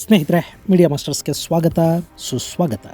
ಸ್ನೇಹಿತರೆ, ಮೀಡಿಯಾ ಮಾಸ್ಟರ್ಸ್ಗೆ ಸ್ವಾಗತ ಸುಸ್ವಾಗತ.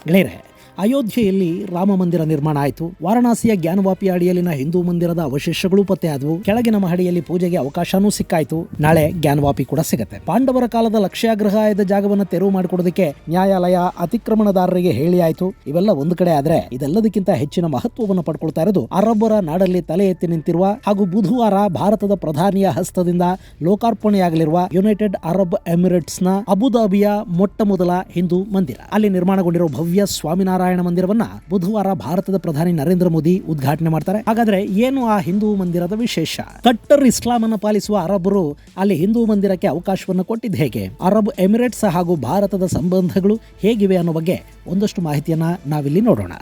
ಗೆಳೆಯರೆ, ಅಯೋಧ್ಯೆಯಲ್ಲಿ ರಾಮ ಮಂದಿರ ನಿರ್ಮಾಣ ಆಯಿತು. ವಾರಣಾಸಿಯ ಜ್ಞಾನವಾಪಿ ಅಡಿಯಲ್ಲಿನ ಹಿಂದೂ ಮಂದಿರದ ಅವಶೇಷಗಳು ಪತ್ತೆ ಆದವು. ಕೆಳಗಿನ ಮಹಡಿಯಲ್ಲಿ ಪೂಜೆಗೆ ಅವಕಾಶನೂ ಸಿಕ್ಕಾಯ್ತು. ನಾಳೆ ಜ್ಞಾನವಾಪಿ ಕೂಡ ಸಿಗುತ್ತೆ. ಪಾಂಡವರ ಕಾಲದ ಲಕ್ಷ್ಯಾಗ್ರಹಾಯದ ಜಾಗವನ್ನು ತೆರವು ಮಾಡಿಕೊಡೋದಕ್ಕೆ ನ್ಯಾಯಾಲಯ ಅತಿಕ್ರಮಣದಾರರಿಗೆ ಹೇಳಿ ಆಯ್ತು. ಇವೆಲ್ಲ ಒಂದು ಕಡೆ ಆದ್ರೆ, ಇದೆಲ್ಲದಕ್ಕಿಂತ ಹೆಚ್ಚಿನ ಮಹತ್ವವನ್ನು ಪಡ್ಕೊಳ್ತಾ ಇರೋದು ಅರಬ್ಬರ ನಾಡಲ್ಲಿ ತಲೆ ಎತ್ತಿ ನಿಂತಿರುವ ಹಾಗೂ ಬುಧವಾರ ಭಾರತದ ಪ್ರಧಾನಿಯ ಹಸ್ತದಿಂದ ಲೋಕಾರ್ಪಣೆಯಾಗಲಿರುವ ಯುನೈಟೆಡ್ ಅರಬ್ ಎಮಿರೇಟ್ಸ್ ನ ಅಬುದಾಬಿಯ ಮೊಟ್ಟ ಮೊದಲ ಹಿಂದೂ ಮಂದಿರ. ಅಲ್ಲಿ ನಿರ್ಮಾಣಗೊಂಡಿರುವ ಭವ್ಯ ಸ್ವಾಮಿನಾರಾಯಣ ಮಂದಿರವನ್ನ ಬುಧವಾರ ಭಾರತದ ಪ್ರಧಾನಿ ನರೇಂದ್ರ ಮೋದಿ ಉದ್ಘಾಟನೆ ಮಾಡ್ತಾರೆ. ಹಾಗಾದ್ರೆ ಏನು ಆ ಹಿಂದೂ ಮಂದಿರದ ವಿಶೇಷ? ಕಟ್ಟರ್ ಇಸ್ಲಾಂ ಅನ್ನು ಪಾಲಿಸುವ ಅರಬ್ಬರು ಅಲ್ಲಿ ಹಿಂದೂ ಮಂದಿರಕ್ಕೆ ಅವಕಾಶವನ್ನು ಕೊಟ್ಟಿದ್ದು ಹೇಗೆ? ಅರಬ್ ಎಮಿರೇಟ್ಸ್ ಹಾಗೂ ಭಾರತದ ಸಂಬಂಧಗಳು ಹೇಗಿವೆ ಅನ್ನೋ ಬಗ್ಗೆ ಒಂದಷ್ಟು ಮಾಹಿತಿಯನ್ನ ನಾವಿಲ್ಲಿ ನೋಡೋಣ.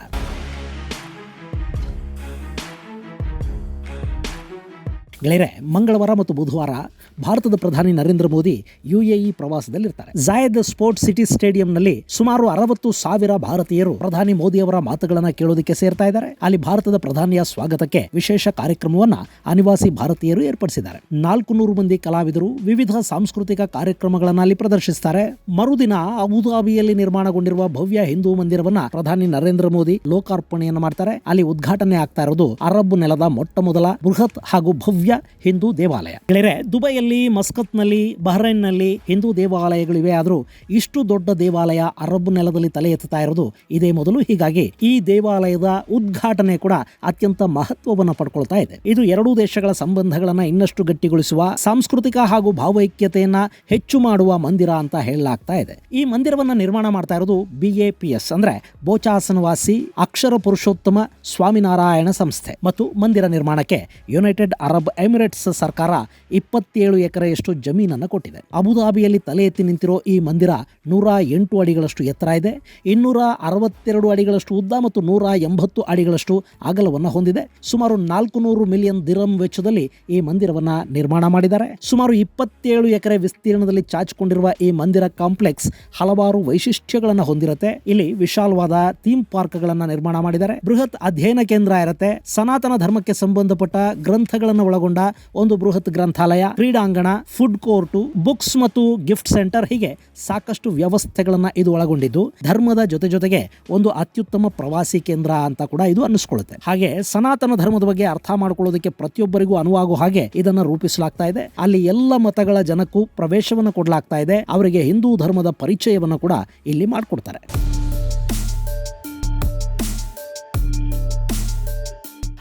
ಗೆಳೆಯರೆ, ಮಂಗಳವಾರ ಮತ್ತು ಬುಧವಾರ ಭಾರತದ ಪ್ರಧಾನಿ ನರೇಂದ್ರ ಮೋದಿ UAE ಪ್ರವಾಸದಲ್ಲಿರ್ತಾರೆ. ಜಾಯದ್ ಸ್ಪೋರ್ಟ್ಸ್ ಸಿಟಿ ಸ್ಟೇಡಿಯಂನಲ್ಲಿ ಸುಮಾರು 60,000 ಭಾರತೀಯರು ಪ್ರಧಾನಿ ಮೋದಿ ಅವರ ಮಾತುಗಳನ್ನ ಕೇಳೋದಕ್ಕೆ ಸೇರ್ತಾ ಇದ್ದಾರೆ. ಅಲ್ಲಿ ಭಾರತದ ಪ್ರಧಾನಿಯ ಸ್ವಾಗತಕ್ಕೆ ವಿಶೇಷ ಕಾರ್ಯಕ್ರಮವನ್ನ ಅನಿವಾಸಿ ಭಾರತೀಯರು ಏರ್ಪಡಿಸಿದ್ದಾರೆ. 400 ಮಂದಿ ಕಲಾವಿದರು ವಿವಿಧ ಸಾಂಸ್ಕೃತಿಕ ಕಾರ್ಯಕ್ರಮಗಳನ್ನ ಅಲ್ಲಿ ಪ್ರದರ್ಶಿಸುತ್ತಾರೆ. ಮರುದಿನ ಅಬುದಾಬಿಯಲ್ಲಿ ನಿರ್ಮಾಣಗೊಂಡಿರುವ ಭವ್ಯ ಹಿಂದೂ ಮಂದಿರವನ್ನ ಪ್ರಧಾನಿ ನರೇಂದ್ರ ಮೋದಿ ಲೋಕಾರ್ಪಣೆಯನ್ನು ಮಾಡ್ತಾರೆ. ಅಲ್ಲಿ ಉದ್ಘಾಟನೆ ಆಗ್ತಾ ಇರೋದು ಅರಬ್ ನೆಲದ ಮೊಟ್ಟ ಮೊದಲ ಬೃಹತ್ ಹಾಗೂ ಭವ್ಯ ಹಿಂದೂ ದೇವಾಲಯ. ಗೆಳೆಯರೆ, ದುಬೈಯಲ್ಲಿ, ಮಸ್ಕತ್ನಲ್ಲಿ, ಬಹ್ರೈನ್ನಲ್ಲಿ ಹಿಂದೂ ದೇವಾಲಯಗಳಿವೆ. ಆದರೂ ಇಷ್ಟು ದೊಡ್ಡ ದೇವಾಲಯ ಅರಬ್ ನೆಲದಲ್ಲಿ ತಲೆ ಎತ್ತುತ್ತಾ ಇರೋದು ಇದೇ ಮೊದಲು. ಹೀಗಾಗಿ ಈ ದೇವಾಲಯದ ಉದ್ಘಾಟನೆ ಕೂಡ ಅತ್ಯಂತ ಮಹತ್ವವನ್ನು ಪಡ್ಕೊಳ್ತಾ ಇದೆ. ಇದು ಎರಡೂ ದೇಶಗಳ ಸಂಬಂಧಗಳನ್ನ ಇನ್ನಷ್ಟು ಗಟ್ಟಿಗೊಳಿಸುವ, ಸಾಂಸ್ಕೃತಿಕ ಹಾಗೂ ಭಾವೈಕ್ಯತೆಯನ್ನ ಹೆಚ್ಚು ಮಾಡುವ ಮಂದಿರ ಅಂತ ಹೇಳಲಾಗ್ತಾ ಇದೆ. ಈ ಮಂದಿರವನ್ನ ನಿರ್ಮಾಣ ಮಾಡ್ತಾ ಇರೋದು BAPS ಅಂದ್ರೆ ಬೋಚಾಸನವಾಸಿ ಅಕ್ಷರ ಪುರುಷೋತ್ತಮ ಸ್ವಾಮಿನಾರಾಯಣ ಸಂಸ್ಥೆ. ಮತ್ತು ಮಂದಿರ ನಿರ್ಮಾಣಕ್ಕೆ ಯುನೈಟೆಡ್ ಅರಬ್ ಎಮಿರೇಟ್ಸ್ ಸರ್ಕಾರ 27 ಎಕರೆಯಷ್ಟು ಜಮೀನನ್ನು ಕೊಟ್ಟಿದೆ. ಅಬುದಾಬಿಯಲ್ಲಿ ತಲೆ ಎತ್ತಿ ನಿಂತಿರೋ ಈ ಮಂದಿರ 108 ಅಡಿಗಳಷ್ಟು ಎತ್ತರ ಇದೆ, 262 ಅಡಿಗಳಷ್ಟು ಉದ್ದ ಮತ್ತು 180 ಅಡಿಗಳಷ್ಟು ಅಗಲವನ್ನು ಹೊಂದಿದೆ. ಸುಮಾರು 400 ಮಿಲಿಯನ್ ದಿರಂ ವೆಚ್ಚದಲ್ಲಿ ಈ ಮಂದಿರವನ್ನ ನಿರ್ಮಾಣ ಮಾಡಿದ್ದಾರೆ. ಸುಮಾರು 27 ಎಕರೆ ವಿಸ್ತೀರ್ಣದಲ್ಲಿ ಚಾಚಿಕೊಂಡಿರುವ ಈ ಮಂದಿರ ಕಾಂಪ್ಲೆಕ್ಸ್ ಹಲವಾರು ವೈಶಿಷ್ಟ್ಯಗಳನ್ನು ಹೊಂದಿರುತ್ತೆ. ಇಲ್ಲಿ ವಿಶಾಲವಾದ ಥೀಮ್ ಪಾರ್ಕ್ಗಳನ್ನು ನಿರ್ಮಾಣ ಮಾಡಿದ್ದಾರೆ. ಬೃಹತ್ ಅಧ್ಯಯನ ಕೇಂದ್ರ ಇರುತ್ತೆ. ಸನಾತನ ಧರ್ಮಕ್ಕೆ ಸಂಬಂಧಪಟ್ಟ ಗ್ರಂಥಗಳನ್ನು ಒಳಗೊಂಡ ಒಂದು ಬೃಹತ್ ಗ್ರಂಥಾಲಯ, ಕ್ರೀಡಾಂಗಣ, ಫುಡ್ ಕೋರ್ಟ್, ಬುಕ್ಸ್ ಮತ್ತು ಗಿಫ್ಟ್ ಸೆಂಟರ್, ಹೀಗೆ ಸಾಕಷ್ಟು ವ್ಯವಸ್ಥೆಗಳನ್ನ ಇದು ಒಳಗೊಂಡಿದ್ದು ಧರ್ಮದ ಜೊತೆಗೆ ಒಂದು ಅತ್ಯುತ್ತಮ ಪ್ರವಾಸಿ ಕೇಂದ್ರ ಅಂತ ಕೂಡ ಇದು ಅನ್ನಿಸ್ಕೊಳ್ಳುತ್ತೆ. ಹಾಗೆ ಸನಾತನ ಧರ್ಮದ ಬಗ್ಗೆ ಅರ್ಥ ಮಾಡ್ಕೊಳ್ಳೋದಕ್ಕೆ ಪ್ರತಿಯೊಬ್ಬರಿಗೂ ಅನುವಾಗುವ ಹಾಗೆ ಇದನ್ನ ರೂಪಿಸಲಾಗ್ತಾ ಇದೆ. ಅಲ್ಲಿ ಎಲ್ಲ ಮತಗಳ ಜನಕ್ಕೂ ಪ್ರವೇಶವನ್ನು ಕೊಡಲಾಗ್ತಾ ಇದೆ. ಅವರಿಗೆ ಹಿಂದೂ ಧರ್ಮದ ಪರಿಚಯವನ್ನು ಕೂಡ ಇಲ್ಲಿ ಮಾಡಿಕೊಡ್ತಾರೆ.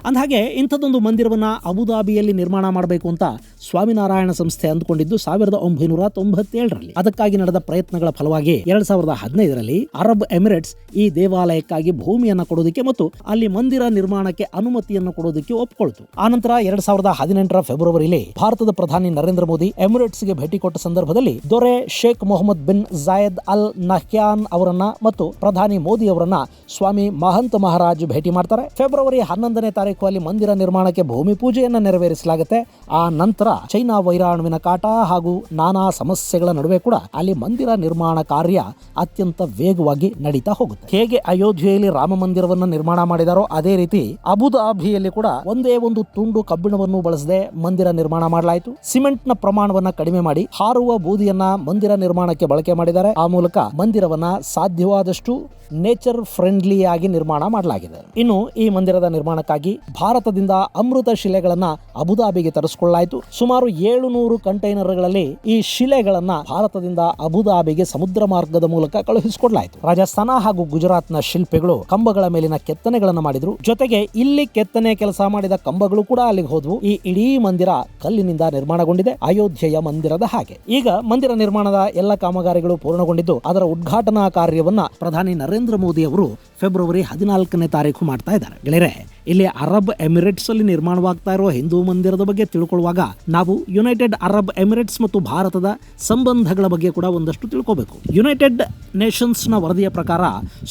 ಅಂದಹಾಗೆ ಇಂಥದ್ದೊಂದು ಮಂದಿರವನ್ನು ಅಬುದಾಬಿಯಲ್ಲಿ ನಿರ್ಮಾಣ ಮಾಡಬೇಕು ಅಂತ ಸ್ವಾಮಿನಾರಾಯಣ ಸಂಸ್ಥೆ ಅಂದುಕೊಂಡಿದ್ದು 1997ರಲ್ಲಿ. ಅದಕ್ಕಾಗಿ ನಡೆದ ಪ್ರಯತ್ನಗಳ ಫಲವಾಗಿ 2015ರಲ್ಲಿ ಅರಬ್ ಎಮಿರೇಟ್ಸ್ ಈ ದೇವಾಲಯಕ್ಕಾಗಿ ಭೂಮಿಯನ್ನು ಕೊಡೋದಕ್ಕೆ ಮತ್ತು ಅಲ್ಲಿ ಮಂದಿರ ನಿರ್ಮಾಣಕ್ಕೆ ಅನುಮತಿಯನ್ನು ಕೊಡೋದಕ್ಕೆ ಒಪ್ಪಿಕೊಳ್ತು. ಆನಂತರ 2018ರ ಫೆಬ್ರವರಿಯಲ್ಲಿ ಭಾರತದ ಪ್ರಧಾನಿ ನರೇಂದ್ರ ಮೋದಿ ಎಮಿರೇಟ್ಸ್ಗೆ ಭೇಟಿ ಕೊಟ್ಟ ಸಂದರ್ಭದಲ್ಲಿ ದೊರೆ Sheikh Mohammed bin Zayed Al Nahyan ಅವರನ್ನ ಮತ್ತು ಪ್ರಧಾನಿ ಮೋದಿ ಅವರನ್ನ ಸ್ವಾಮಿ ಮಹಂತ್ ಮಹಾರಾಜ್ ಭೇಟಿ ಮಾಡ್ತಾರೆ. ಫೆಬ್ರವರಿ 11ನೇ ತಾರೀಕು ಅಲ್ಲಿ ಮಂದಿರ ನಿರ್ಮಾಣಕ್ಕೆ ಭೂಮಿ ಪೂಜೆಯನ್ನು ನೆರವೇರಿಸಲಾಗುತ್ತೆ. ಆ ನಂತರ ಚೈನಾ ವೈರಾಣುವಿನ ಕಾಟ ಹಾಗೂ ನಾನಾ ಸಮಸ್ಯೆಗಳ ನಡುವೆ ಕೂಡ ಅಲ್ಲಿ ಮಂದಿರ ನಿರ್ಮಾಣ ಕಾರ್ಯ ಅತ್ಯಂತ ವೇಗವಾಗಿ ನಡೀತಾ ಹೋಗುತ್ತೆ. ಹೇಗೆ ಅಯೋಧ್ಯೆಯಲ್ಲಿ ರಾಮ ಮಂದಿರವನ್ನು ನಿರ್ಮಾಣ ಮಾಡಿದಾರೋ ಅದೇ ರೀತಿ ಅಬುದಾಬಿಯಲ್ಲಿ ಕೂಡ ಒಂದೇ ಒಂದು ತುಂಡು ಕಬ್ಬಿಣವನ್ನು ಬಳಸದೆ ಮಂದಿರ ನಿರ್ಮಾಣ ಮಾಡಲಾಯಿತು. ಸಿಮೆಂಟ್ ನ ಪ್ರಮಾಣವನ್ನ ಕಡಿಮೆ ಮಾಡಿ ಹಾರುವ ಬೂದಿಯನ್ನ ಮಂದಿರ ನಿರ್ಮಾಣಕ್ಕೆ ಬಳಕೆ ಮಾಡಿದ್ದಾರೆ. ಆ ಮೂಲಕ ಮಂದಿರವನ್ನ ಸಾಧ್ಯವಾದಷ್ಟು ನೇಚರ್ ಫ್ರೆಂಡ್ಲಿ ಆಗಿ ನಿರ್ಮಾಣ ಮಾಡಲಾಗಿದೆ. ಇನ್ನು ಈ ಮಂದಿರದ ನಿರ್ಮಾಣಕ್ಕಾಗಿ ಭಾರತದಿಂದ ಅಮೃತ ಶಿಲೆಗಳನ್ನ ಅಬುದಾಬಿಗೆ ತರಿಸಿಕೊಳ್ಳಲಾಯಿತು. ಸುಮಾರು 700 ಕಂಟೈನರ್ಗಳಲ್ಲಿ ಈ ಶಿಲೆಗಳನ್ನ ಭಾರತದಿಂದ ಅಬುದಾಬಿಗೆ ಸಮುದ್ರ ಮಾರ್ಗದ ಮೂಲಕ ಕಳುಹಿಸಿಕೊಡಲಾಯಿತು. ರಾಜಸ್ಥಾನ ಹಾಗೂ ಗುಜರಾತ್ನ ಶಿಲ್ಪಿಗಳು ಕಂಬಗಳ ಮೇಲಿನ ಕೆತ್ತನೆಗಳನ್ನು ಮಾಡಿದ್ರು. ಜೊತೆಗೆ ಇಲ್ಲಿ ಕೆತ್ತನೆ ಕೆಲಸ ಮಾಡಿದ ಕಂಬಗಳು ಕೂಡ ಅಲ್ಲಿಗೆ ಹೋದ್ವು. ಈ ಇಡೀ ಮಂದಿರ ಕಲ್ಲಿನಿಂದ ನಿರ್ಮಾಣಗೊಂಡಿದೆ, ಅಯೋಧ್ಯೆಯ ಮಂದಿರದ ಹಾಗೆ. ಈಗ ಮಂದಿರ ನಿರ್ಮಾಣದ ಎಲ್ಲ ಕಾಮಗಾರಿಗಳು ಪೂರ್ಣಗೊಂಡಿದ್ದು ಅದರ ಉದ್ಘಾಟನಾ ಕಾರ್ಯವನ್ನ ಪ್ರಧಾನಿ ನರೇಂದ್ರ ಮೋದಿ ಅವರು ಫೆಬ್ರವರಿ 14ನೇ ತಾರೀಕು ಮಾಡ್ತಾ ಇದ್ದಾರೆ. ಗೆಳೆಯರೆ, ಇಲ್ಲಿ ಅರಬ್ ಎಮಿರೇಟ್ಸ್ ಅಲ್ಲಿ ನಿರ್ಮಾಣವಾಗ್ತಾ ಇರುವ ಹಿಂದೂ ಮಂದಿರದ ಬಗ್ಗೆ ತಿಳ್ಕೊಳ್ಳುವಾಗ ನಾವು ಯುನೈಟೆಡ್ ಅರಬ್ ಎಮಿರೇಟ್ಸ್ ಮತ್ತು ಭಾರತದ ಸಂಬಂಧಗಳ ಬಗ್ಗೆ ಕೂಡ ಒಂದಷ್ಟು ತಿಳ್ಕೋಬೇಕು. ಯುನೈಟೆಡ್ ನೇಷನ್ಸ್ ನ ವರದಿಯ ಪ್ರಕಾರ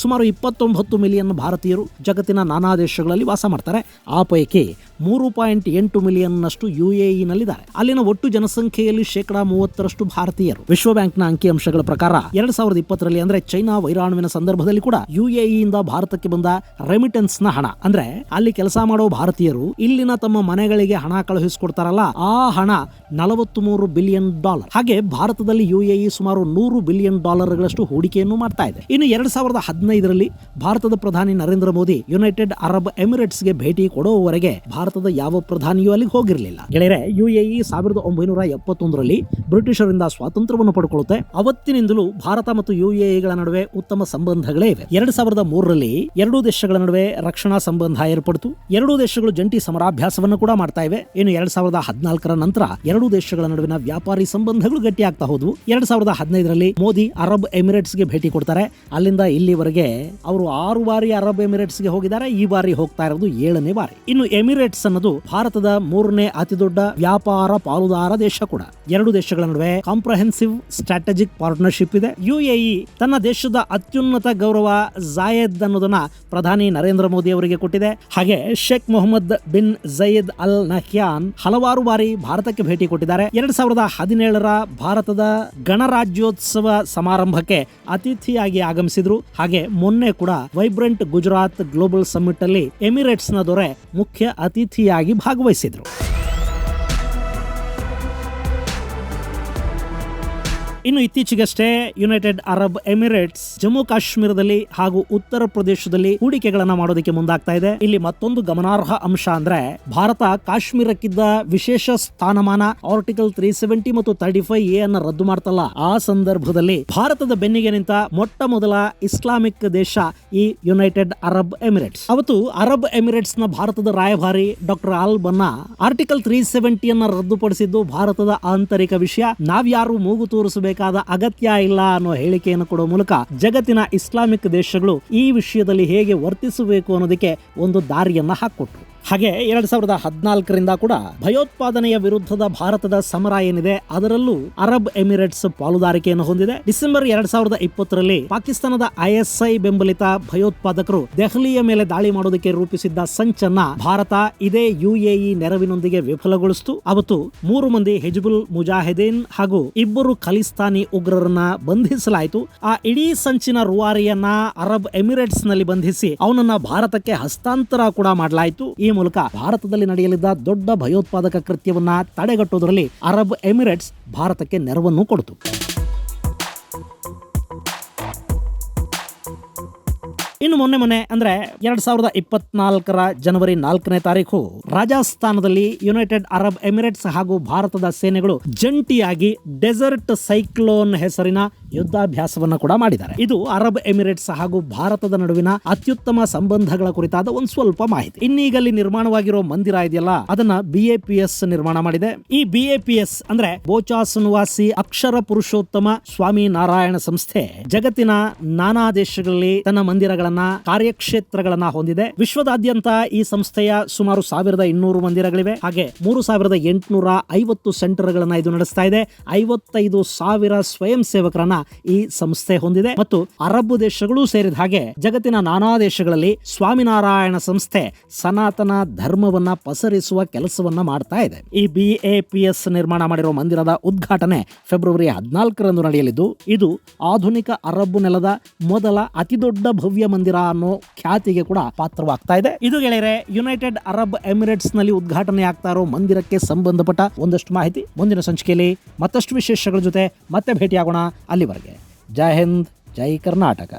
ಸುಮಾರು 29 ಮಿಲಿಯನ್ ಭಾರತೀಯರು ಜಗತ್ತಿನ ನಾನಾ ದೇಶಗಳಲ್ಲಿ ವಾಸ ಮಾಡ್ತಾರೆ. ಆ ಪೈಕಿ 3.8 ಮಿಲಿಯನ್ನಷ್ಟು UAE-ನಲ್ಲಿದ್ದಾರೆ. ಅಲ್ಲಿನ ಒಟ್ಟು ಜನಸಂಖ್ಯೆಯಲ್ಲಿ 30% ಭಾರತೀಯರು. ವಿಶ್ವ ಬ್ಯಾಂಕ್ನ ಅಂಕಿಅಂಶಗಳ ಪ್ರಕಾರ 2020ರಲ್ಲಿ ಅಂದ್ರೆ ಚೈನಾ ವೈರಾಣುವಿನ ಸಂದರ್ಭದಲ್ಲಿ ಕೂಡ UAE-ಯಿಂದ ಭಾರತಕ್ಕೆ ಬಂದ ರೆಮಿಟೆನ್ಸ್ ನ ಹಣ, ಅಂದ್ರೆ ಅಲ್ಲಿ ಕೆಲಸ ಮಾಡೋ ಭಾರತೀಯರು ಇಲ್ಲಿನ ತಮ್ಮ ಮನೆಗಳಿಗೆ ಹಣ ಕಳುಹಿಸಿಕೊಡ್ತಾರಲ್ಲ, ಆ ಹಣ $43 ಬಿಲಿಯನ್. ಹಾಗೆ ಭಾರತದಲ್ಲಿ UAE ಸುಮಾರು $100 ಬಿಲಿಯನ್ ಹೂಡಿಕೆಯನ್ನು ಮಾಡ್ತಾ ಇದೆ. ಇನ್ನು 2015ರಲ್ಲಿ ಭಾರತದ ಪ್ರಧಾನಿ ನರೇಂದ್ರ ಮೋದಿ ಯುನೈಟೆಡ್ ಅರಬ್ ಎಮಿರೇಟ್ಸ್ಗೆ ಭೇಟಿ ಕೊಡುವವರೆಗೆ ಭಾರತದ ಯಾವ ಪ್ರಧಾನಿಯೂ ಅಲ್ಲಿಗೆ ಹೋಗಿರಲಿಲ್ಲ. ಗೆಳೆಯರೆ, UAE 1971ರಲ್ಲಿ ಬ್ರಿಟಿಷರಿಂದ ಸ್ವಾತಂತ್ರ್ಯವನ್ನು ಪಡೆದುಕೊಳ್ಳುತ್ತೆ. ಅವತ್ತಿನಿಂದಲೂ ಭಾರತ ಮತ್ತು UAE-ಗಳ ನಡುವೆ ಉತ್ತಮ ಸಂಬಂಧಗಳೇ ಇವೆ. 2003ರಲ್ಲಿ ಎರಡೂ ದೇಶಗಳ ನಡುವೆ ರಕ್ಷಣಾ ಸಂಬಂಧ ಏರ್ಪಡಿತು. ಎರಡೂ ದೇಶಗಳು ಜಂಟಿ ಸಮರಾಭ್ಯಾಸವನ್ನು ಕೂಡ ಮಾಡ್ತಾ ಇವೆ. ಇನ್ನು 2014ರ ನಂತರ ಎರಡೂ ದೇಶಗಳ ನಡುವಿನ ವ್ಯಾಪಾರಿ ಸಂಬಂಧಗಳು ಗಟ್ಟಿಯಾಗ್ತಾ ಹೋದವು. 2015ರಲ್ಲಿ ಮೋದಿ ಅರಬ್ ಎಮಿರೇಟ್ಸ್ಗೆ ಭೇಟಿ ಕೊಡ್ತಾರೆ. ಅಲ್ಲಿಂದ ಇಲ್ಲಿವರೆಗೆ ಅವರು 6 ಬಾರಿ ಅರಬ್ ಎಮಿರೇಟ್ಸ್ಗೆ ಹೋಗಿದ್ದಾರೆ. ಈ ಬಾರಿ ಹೋಗ್ತಾ ಇರೋದು 7ನೇ ಬಾರಿ. ಇನ್ನು ಎಮಿರೇಟ್ಸ್ ಅನ್ನೋದು ಭಾರತದ 3ನೇ ಅತಿ ದೊಡ್ಡ ವ್ಯಾಪಾರ ಪಾಲುದಾರ ದೇಶ ಕೂಡ. ಎರಡು ದೇಶಗಳ ನಡುವೆ ಕಾಂಪ್ರಹೆನ್ಸಿವ್ ಸ್ಟ್ರಾಟಜಿಕ್ ಪಾರ್ಟ್ನರ್ಶಿಪ್ ಇದೆ. UAE ತನ್ನ ದೇಶದ ಅತ್ಯುನ್ನತ ಗೌರವ ಜಾಯೆದ್ ಅನ್ನೋದನ್ನ ಪ್ರಧಾನಿ ನರೇಂದ್ರ ಮೋದಿ ಅವರಿಗೆ ಕೊಟ್ಟಿದೆ. ಹಾಗೆ Sheikh Mohammed bin Zayed Al Nahyan ಹಲವಾರು ಬಾರಿ ಭಾರತಕ್ಕೆ ಭೇಟಿ ಕೊಟ್ಟಿದ್ದಾರೆ. 2017ರ ಭಾರತದ ಗಣರಾಜ್ಯೋತ್ಸವ ಸಮಾರಂಭಕ್ಕೆ ಅತಿಥಿಯಾಗಿ ಆಗಮಿಸಿದ್ರು. ಹಾಗೆ ಮೊನ್ನೆ ಕೂಡ ವೈಬ್ರೆಂಟ್ ಗುಜರಾತ್ ಗ್ಲೋಬಲ್ ಸಮ್ಮಿಟ್ ಅಲ್ಲಿ ಎಮಿರೇಟ್ಸ್ ನ ದೊರೆ ಮುಖ್ಯ ಅತಿಥಿಯಾಗಿ ಭಾಗವಹಿಸಿದ್ರು. ಇನ್ನು ಇತ್ತೀಚೆಗಷ್ಟೇ ಯುನೈಟೆಡ್ ಅರಬ್ ಎಮಿರೇಟ್ಸ್ ಜಮ್ಮು ಕಾಶ್ಮೀರದಲ್ಲಿ ಹಾಗೂ ಉತ್ತರ ಪ್ರದೇಶದಲ್ಲಿ ಹೂಡಿಕೆಗಳನ್ನ ಮಾಡೋದಕ್ಕೆ ಮುಂದಾಗ್ತಾ ಇದೆ. ಇಲ್ಲಿ ಮತ್ತೊಂದು ಗಮನಾರ್ಹ ಅಂಶ ಅಂದ್ರೆ ಭಾರತ ಕಾಶ್ಮೀರಕ್ಕಿದ್ದ ವಿಶೇಷ ಸ್ಥಾನಮಾನ ಆರ್ಟಿಕಲ್ 370 ಮತ್ತು 35A ಅನ್ನ ರದ್ದು ಮಾಡ್ತಲ್ಲ, ಆ ಸಂದರ್ಭದಲ್ಲಿ ಭಾರತದ ಬೆನ್ನಿಗೆ ನಿಂತ ಮೊಟ್ಟ ಮೊದಲ ಇಸ್ಲಾಮಿಕ್ ದೇಶ ಈ ಯುನೈಟೆಡ್ ಅರಬ್ ಎಮಿರೇಟ್ಸ್. ಅವತ್ತು ಅರಬ್ ಎಮಿರೇಟ್ಸ್ ನ ಭಾರತದ ರಾಯಭಾರಿ ಡಾಕ್ಟರ್ ಆಲ್ ಬನ್ನಾ ಆರ್ಟಿಕಲ್ 370 ಅನ್ನ ರದ್ದುಪಡಿಸಿದ್ದು ಭಾರತದ ಆಂತರಿಕ ವಿಷಯ, ನಾವ್ಯಾರು ಮೂಗು ತೋರಿಸಬೇಕು ಅಗತ್ಯ ಇಲ್ಲ ಅನ್ನೋ ಹೇಳಿಕೆಯನ್ನು ಕೊಡುವ ಮೂಲಕ ಜಗತ್ತಿನ ಇಸ್ಲಾಮಿಕ್ ದೇಶಗಳು ಈ ವಿಷಯದಲ್ಲಿ ಹೇಗೆ ವರ್ತಿಸಬೇಕು ಅನ್ನೋದಕ್ಕೆ ಒಂದು ದಾರಿಯನ್ನ ಹಾಕಿಕೊಟ್ರು. ಹಾಗೆ 2014ರಿಂದ ಕೂಡ ಭಯೋತ್ಪಾದನೆಯ ವಿರುದ್ಧದ ಭಾರತದ ಸಮರ ಏನಿದೆ ಅದರಲ್ಲೂ ಅರಬ್ ಎಮಿರೇಟ್ಸ್ ಪಾಲುದಾರಿಕೆಯನ್ನು ಹೊಂದಿದೆ. ಡಿಸೆಂಬರ್ 2020ರಲ್ಲಿ ಪಾಕಿಸ್ತಾನದ ISI ಬೆಂಬಲಿತ ಭಯೋತ್ಪಾದಕರು ದೆಹಲಿಯ ಮೇಲೆ ದಾಳಿ ಮಾಡೋದಕ್ಕೆ ರೂಪಿಸಿದ್ದ ಸಂಚನ್ನ ಭಾರತ ಇದೇ UAE ನೆರವಿನೊಂದಿಗೆ ವಿಫಲಗೊಳಿಸಿತು. ಅವತ್ತು 3 ಮಂದಿ ಹಿಜ್ಬುಲ್ ಮುಜಾಹಿದೀನ್ ಹಾಗೂ 2 ಖಲಿಸ್ತಾನಿ ಉಗ್ರರನ್ನ ಬಂಧಿಸಲಾಯಿತು. ಆ ಇಡೀ ಸಂಚಿನ ರೂವಾರಿಯನ್ನ ಅರಬ್ ಎಮಿರೇಟ್ಸ್ ನಲ್ಲಿ ಬಂಧಿಸಿ ಅವನನ್ನ ಭಾರತಕ್ಕೆ ಹಸ್ತಾಂತರ ಕೂಡ ಮಾಡಲಾಯಿತು. ಈ ಮೂಲಕ ಭಾರತದಲ್ಲಿ ನಡೆಯಲಿದ್ದ ದೊಡ್ಡ ಭಯೋತ್ಪಾದಕ ಕೃತ್ಯವನ್ನ ತಡೆಗಟ್ಟುವುದರಲ್ಲಿ ಅರಬ್ ಎಮಿರೇಟ್ಸ್ ಭಾರತಕ್ಕೆ ನೆರವನ್ನು ಕೊಡಿತು. ಇನ್ನು ಮೊನ್ನೆ ಅಂದ್ರೆ 2024ರ ಜನವರಿ 4ನೇ ತಾರೀಕು ರಾಜಸ್ಥಾನದಲ್ಲಿ ಯುನೈಟೆಡ್ ಅರಬ್ ಎಮಿರೇಟ್ಸ್ ಹಾಗೂ ಭಾರತದ ಸೇನೆಗಳು ಜಂಟಿಯಾಗಿ ಡೆಸರ್ಟ್ ಸೈಕ್ಲೋನ್ ಹೆಸರಿನ ಯುದ್ಧಾಭ್ಯಾಸವನ್ನು ಕೂಡ ಮಾಡಿದ್ದಾರೆ. ಇದು ಅರಬ್ ಎಮಿರೇಟ್ಸ್ ಹಾಗೂ ಭಾರತದ ನಡುವಿನ ಅತ್ಯುತ್ತಮ ಸಂಬಂಧಗಳ ಕುರಿತಾದ ಒಂದು ಸ್ವಲ್ಪ ಮಾಹಿತಿ. ಇನ್ನೀಗಲ್ಲಿ ನಿರ್ಮಾಣವಾಗಿರೋ ಮಂದಿರ ಇದೆಯಲ್ಲ, ಅದನ್ನ BAPS ನಿರ್ಮಾಣ ಮಾಡಿದೆ. ಈ BAPS ಅಂದ್ರೆ ಬೋಚಾಸ್ ನಿವಾಸಿ ಅಕ್ಷರ ಪುರುಷೋತ್ತಮ ಸ್ವಾಮಿ ನಾರಾಯಣ ಸಂಸ್ಥೆ ಜಗತ್ತಿನ ನಾನಾ ದೇಶಗಳಲ್ಲಿ ತನ್ನ ಮಂದಿರಗಳನ್ನ ಕಾರ್ಯಕ್ಷೇತ್ರಗಳನ್ನ ಹೊಂದಿದೆ. ವಿಶ್ವದಾದ್ಯಂತ ಈ ಸಂಸ್ಥೆಯ ಸುಮಾರು 1200 ಮಂದಿರಗಳಿವೆ. ಹಾಗೆ 3850 ಸೆಂಟರ್ಗಳನ್ನ ಇದು ನಡೆಸ್ತಾ ಇದೆ. 55,000 ಸ್ವಯಂ ಸೇವಕರನ್ನ ಈ ಸಂಸ್ಥೆ ಹೊಂದಿದೆ. ಮತ್ತು ಅರಬ್ ದೇಶಗಳು ಸೇರಿದ ಹಾಗೆ ಜಗತ್ತಿನ ನಾನಾ ದೇಶಗಳಲ್ಲಿ ಸ್ವಾಮಿನಾರಾಯಣ ಸಂಸ್ಥೆ ಸನಾತನ ಧರ್ಮವನ್ನ ಪಸರಿಸುವ ಕೆಲಸವನ್ನ ಮಾಡ್ತಾ ಇದೆ. ಈ BAPS ನಿರ್ಮಾಣ ಮಾಡಿರುವ ಮಂದಿರದ ಉದ್ಘಾಟನೆ ಫೆಬ್ರವರಿ 14ರಂದು ನಡೆಯಲಿದ್ದು, ಇದು ಆಧುನಿಕ ಅರಬ್ ನೆಲದ ಮೊದಲ ಅತಿದೊಡ್ಡ ಭವ್ಯ ಮಂದಿರ ಅನ್ನೋ ಖ್ಯಾತಿಗೆ ಕೂಡ ಪಾತ್ರವಾಗ್ತಾ ಇದೆ. ಇದು ಗೆಳೆಯರೆ ಯುನೈಟೆಡ್ ಅರಬ್ ಎಮಿರೇಟ್ಸ್ ನಲ್ಲಿ ಉದ್ಘಾಟನೆ ಆಗ್ತಾ ಇರೋ ಮಂದಿರಕ್ಕೆ ಸಂಬಂಧಪಟ್ಟ ಒಂದಷ್ಟು ಮಾಹಿತಿ. ಮುಂದಿನ ಸಂಚಿಕೆಯಲ್ಲಿ ಮತ್ತಷ್ಟು ವಿಶೇಷಗಳ ಜೊತೆ ಮತ್ತೆ ಭೇಟಿಯಾಗೋಣ. ಅಲ್ಲಿವರೆಗೆ ಜೈ ಹಿಂದ್, ಜೈ ಕರ್ನಾಟಕ.